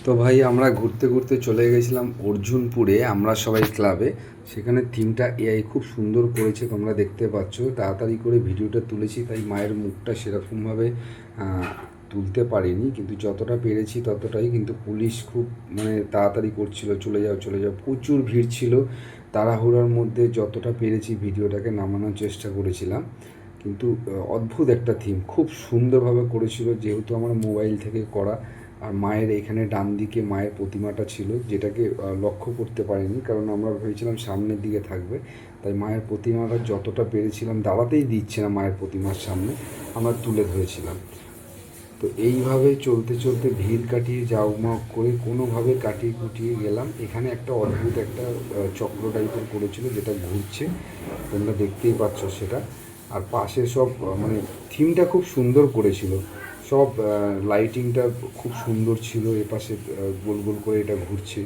তো ভাই আমরা ঘুরতে ঘুরতে চলে গেছিলাম অর্জুনপুরে আমরা সবাই ক্লাবে। সেখানে থিমটা এআই খুব সুন্দর করেছে, তোমরা দেখতে পাচ্ছ। তাড়াতাড়ি করে ভিডিওটা তুলেছি, তাই মায়ের মুখটা সেরকমভাবে তুলতে পারিনি, কিন্তু যতটা পেরেছি ততটাই। কিন্তু পুলিশ খুব তাড়াতাড়ি করছিল, চলে যাও চলে যাও, প্রচুর ভিড় ছিল। তাড়াহুড়োর মধ্যে যতটা পেরেছি ভিডিওটাকে নামানোর চেষ্টা করেছিলাম। কিন্তু অদ্ভুত একটা থিম, খুব সুন্দরভাবে করেছিল, যেহেতু আমার মোবাইল থেকে করা। আর মায়ের এখানে ডান দিকে মায়ের প্রতিমাটা ছিল, যেটাকে লক্ষ্য করতে পারিনি, কারণ আমরা ভেবেছিলাম সামনের দিকে থাকবে। তাই মায়ের প্রতিমাটা যতটা পেরেছিলাম, দাঁড়াতেই দিচ্ছে না মায়ের প্রতিমার সামনে, আমরা তুলে ধরেছিলাম। তো এইভাবে চলতে চলতে ভিড় কাটিয়ে জাউমাউ করে কোনোভাবে কাটিয়ে কুটিয়ে গেলাম। এখানে একটা অদ্ভুত একটা চক্র টাইপের করেছিল, যেটা ঘুরছে, তোমরা দেখতেই পাচ্ছ সেটা। আর পাশে সব থিমটা খুব সুন্দর করেছিল, সব লাইটিংটা খুব সুন্দর ছিল। এপাশে গোল গোল করে এটা ঘুরছে,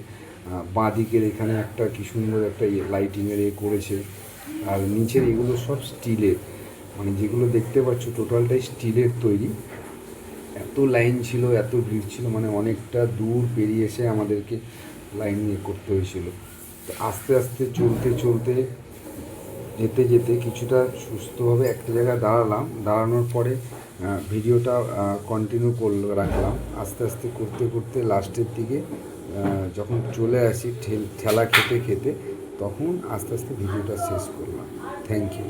বাঁ দিকের এখানে একটা কি সুন্দর একটা লাইটিংয়ের করেছে। আর নিচের এগুলো সব স্টিলের, যেগুলো দেখতে পাচ্ছ টোটালটাই স্টিলের তৈরি। এত লাইন ছিল, এত ভিড় ছিল, অনেকটা দূর পেরিয়ে এসে আমাদেরকে লাইন করতে হয়েছিল। তো আস্তে আস্তে চলতে চলতে যেতে যেতে কিছুটা সুস্থভাবে একটা জায়গায় দাঁড়ালাম। দাঁড়ানোর পরে ভিডিওটা কন্টিনিউ রাখলাম। আস্তে আস্তে করতে করতে লাস্টের দিকে যখন চলে আসি ঠেলা খেতে খেতে, তখন আস্তে আস্তে ভিডিওটা শেষ করলাম। Thank you.